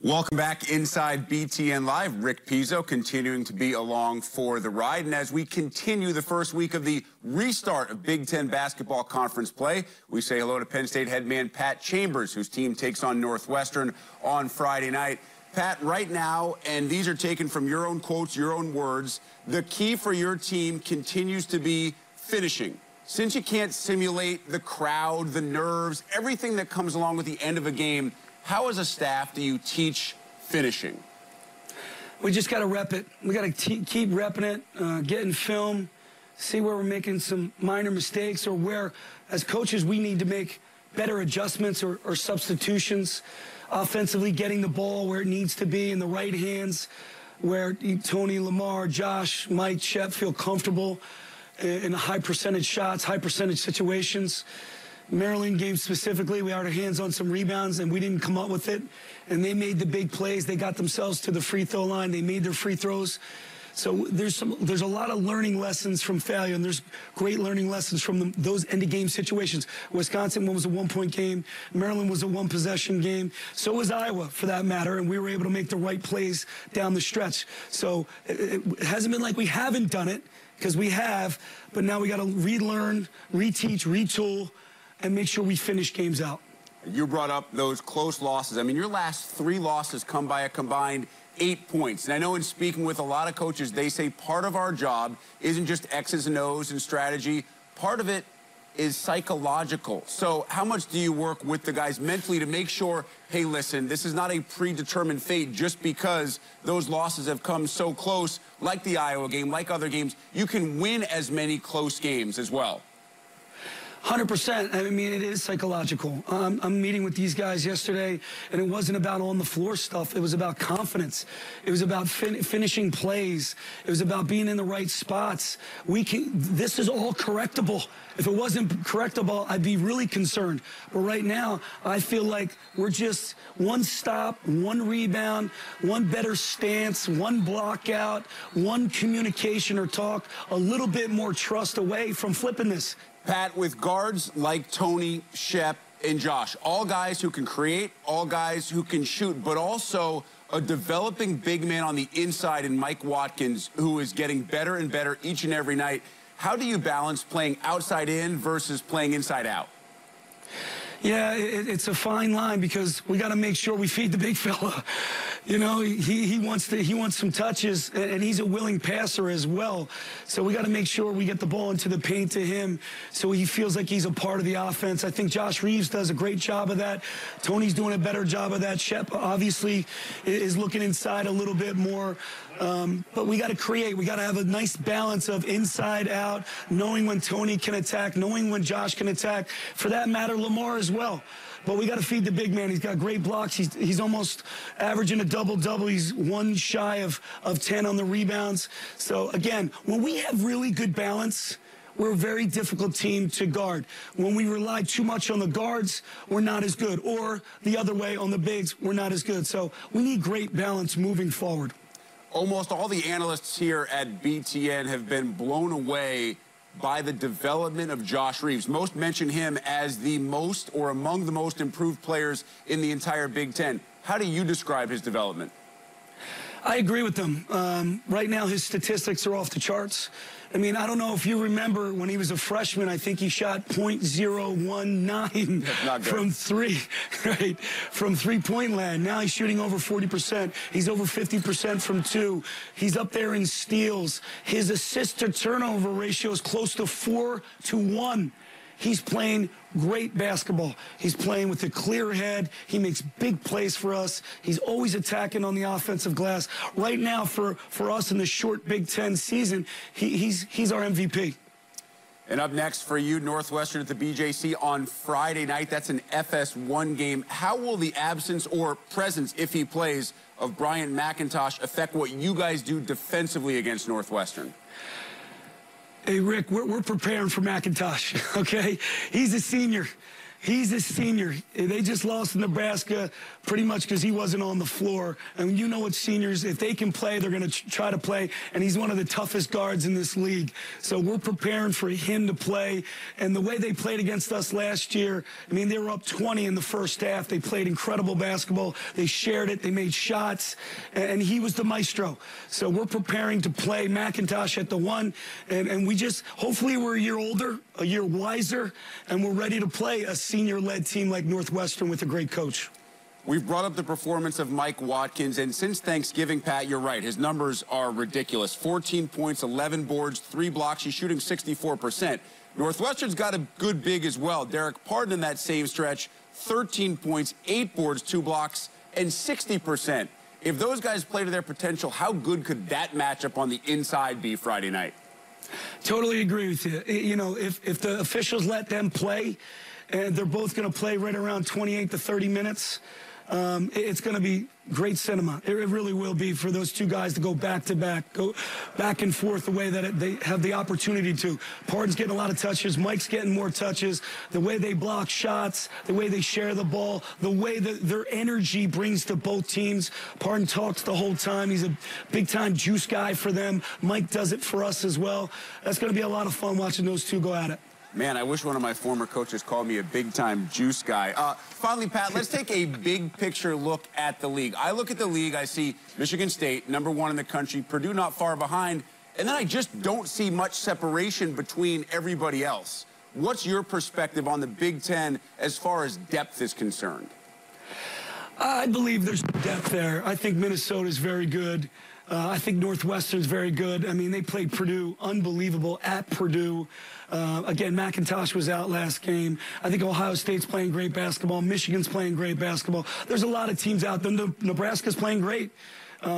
Welcome back inside BTN Live. Rick Pizzo continuing to be along for the ride. And as we continue the first week of the restart of Big Ten basketball conference play, we say hello to Penn State head man Pat Chambers, whose team takes on Northwestern on Friday night. Pat, right now, and these are taken from your own quotes, your own words, the key for your team continues to be finishing. Since you can't simulate the crowd, the nerves, everything that comes along with the end of a game, how as a staff do you teach finishing? We just got to rep it. We got to keep repping it, get in film, see where we're making some minor mistakes or where, as coaches, we need to make better adjustments or substitutions. Offensively, getting the ball where it needs to be in the right hands, where Tony, Lamar, Josh, Mike, Shep feel comfortable in high percentage shots, high percentage situations. Maryland game specifically, we had our hands on some rebounds and we didn't come up with it. And they made the big plays. They got themselves to the free throw line. They made their free throws. So there's a lot of learning lessons from failure, and there's great learning lessons from those end-of-game situations. Wisconsin was a one-point game. Maryland was a one-possession game. So was Iowa, for that matter, and we were able to make the right plays down the stretch. So it hasn't been like we haven't done it, because we have, but now we got to relearn, reteach, retool, and make sure we finish games out. You brought up those close losses. I mean, your last 3 losses come by a combined 8 points. And I know in speaking with a lot of coaches, they say part of our job isn't just X's and O's and strategy. Part of it is psychological. So how much do you work with the guys mentally to make sure, hey, listen, this is not a predetermined fate just because those losses have come so close, like the Iowa game, like other games. You can win as many close games as well. 100%. I mean, it is psychological. I'm meeting with these guys yesterday, and it wasn't about on-the-floor stuff. It was about confidence. It was about finishing plays. It was about being in the right spots. This is all correctable. If it wasn't correctable, I'd be really concerned. But right now, I feel like we're just one stop, one rebound, one better stance, one block out, one communication or talk, a little bit more trust away from flipping this. Pat, with guards like Tony, Shep, and Josh, all guys who can create, all guys who can shoot, but also a developing big man on the inside in Mike Watkins, who is getting better and better each and every night. How do you balance playing outside in versus playing inside out? Yeah, it's a fine line because we got to make sure we feed the big fella. You know, he wants some touches, and he's a willing passer as well. So we got to make sure we get the ball into the paint to him so he feels like he's a part of the offense. I think Josh Reeves does a great job of that. Tony's doing a better job of that. Shep obviously is looking inside a little bit more. But we got to create. We got to have a nice balance of inside out, knowing when Tony can attack, knowing when Josh can attack. For that matter, Lamar as well. But we got to feed the big man. He's got great blocks. He's almost averaging a double-double. He's one shy of 10 on the rebounds. So, again, when we have really good balance, we're a very difficult team to guard. When we rely too much on the guards, we're not as good. Or the other way, on the bigs, we're not as good. So we need great balance moving forward. Almost all the analysts here at BTN have been blown away by the development of Josh Reeves. Most mention him as the most or among the most improved players in the entire Big Ten. How do you describe his development? I agree with them. Right now, his statistics are off the charts. I mean, I don't know if you remember when he was a freshman, I think he shot .019 from three, right? From three-point land. Now he's shooting over 40%. He's over 50% from 2. He's up there in steals. His assist-to-turnover ratio is close to 4-to-1. He's playing great basketball. He's playing with a clear head. He makes big plays for us. He's always attacking on the offensive glass. Right now, for us in the short Big Ten season, he's our MVP. And up next for you, Northwestern at the BJC on Friday night. That's an FS1 game. How will the absence or presence, if he plays, of Bryant McIntosh affect what you guys do defensively against Northwestern? Hey, Rick, we're preparing for McIntosh, okay? He's a senior. He's a senior. They just lost to Nebraska pretty much because he wasn't on the floor. And you know what seniors, if they can play, they're going to try to play. And he's one of the toughest guards in this league. So we're preparing for him to play. And the way they played against us last year, I mean, they were up 20 in the first half. They played incredible basketball. They shared it. They made shots. And he was the maestro. So we're preparing to play McIntosh at the 1. And we just, hopefully we're a year older, a year wiser, and we're ready to play a senior-led team like Northwestern with a great coach. We've brought up the performance of Mike Watkins, and since Thanksgiving, Pat, you're right. His numbers are ridiculous. 14 points, 11 boards, 3 blocks. He's shooting 64%. Northwestern's got a good big as well. Derek Pardon in that same stretch, 13 points, 8 boards, 2 blocks, and 60%. If those guys play to their potential, how good could that matchup on the inside be Friday night? Totally agree with you. You know, if the officials let them play, and they're both going to play right around 28 to 30 minutes, it's going to be great cinema. It really will be for those two guys to go back to back, go back and forth the way that they have the opportunity to. Pardon's getting a lot of touches. Mike's getting more touches. The way they block shots, the way they share the ball, the way that their energy brings to both teams. Pardon talks the whole time. He's a big-time juice guy for them. Mike does it for us as well. That's going to be a lot of fun watching those two go at it. Man, I wish one of my former coaches called me a big-time juice guy. Finally, Pat, let's take a big-picture look at the league. I look at the league, I see Michigan State, #1 in the country, Purdue not far behind, and then I just don't see much separation between everybody else. What's your perspective on the Big Ten as far as depth is concerned? I believe there's depth there. I think Minnesota's very good. I think Northwestern's very good. I mean, they played Purdue unbelievable at Purdue. Again, McIntosh was out last game. I think Ohio State's playing great basketball. Michigan's playing great basketball. There's a lot of teams out there. Nebraska's playing great.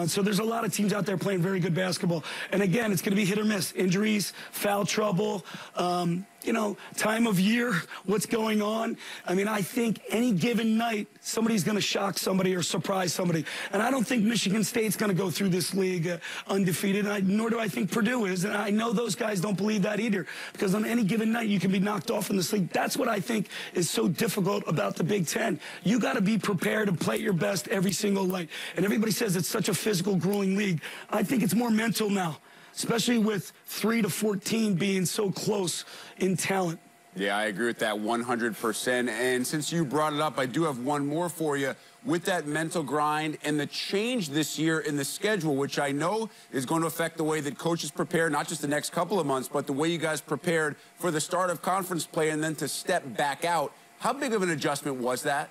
So there's a lot of teams out there playing very good basketball. And again, it's going to be hit or miss. Injuries, foul trouble, you know, time of year, what's going on. I mean, I think any given night, somebody's going to shock somebody or surprise somebody. And I don't think Michigan State's going to go through this league undefeated, nor do I think Purdue is. And I know those guys don't believe that either, because on any given night, you can be knocked off in this league. That's what I think is so difficult about the Big Ten. You got to be prepared to play your best every single night. And everybody says it's such a physical, grueling league. I think it's more mental now, especially with 3 to 14 being so close in talent. Yeah, I agree with that 100%. And since you brought it up, I do have one more for you. With that mental grind and the change this year in the schedule, which I know is going to affect the way that coaches prepare, not just the next couple of months, but the way you guys prepared for the start of conference play and then to step back out. How big of an adjustment was that?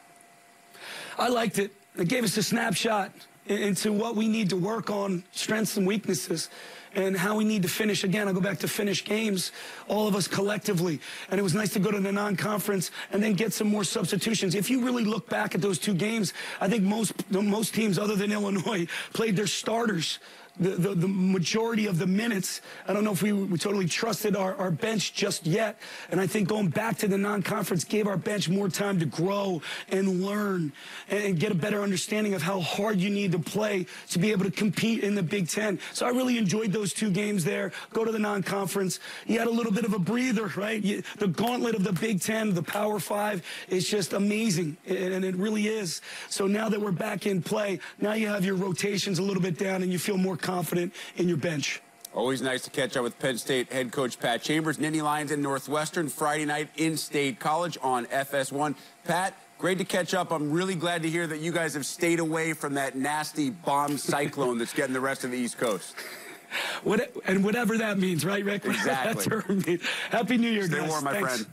I liked it. It gave us a snapshot into what we need to work on, strengths and weaknesses, and how we need to finish. Again, I'll go back to finish games, all of us collectively. And it was nice to go to the non-conference and then get some more substitutions. If you really look back at those 2 games, I think most teams other than Illinois played their starters the majority of the minutes. I don't know if we totally trusted our bench just yet. And I think going back to the non-conference gave our bench more time to grow and learn and get a better understanding of how hard you need to play to be able to compete in the Big Ten. So I really enjoyed those 2 games there. Go to the non-conference. You had a little bit of a breather, right? The gauntlet of the Big Ten, the Power 5, is just amazing. And it really is. So now that we're back in play, now you have your rotations a little bit down and you feel more confident in your bench. Always nice to catch up with Penn State head coach Pat Chambers. Nittany Lions in Northwestern Friday night in State College on FS1. Pat, great to catch up. I'm really glad to hear that you guys have stayed away from that nasty bomb cyclone that's getting the rest of the East Coast. And whatever that means, right, Rick? Exactly. Happy New Year, guys. Stay warm, my friend.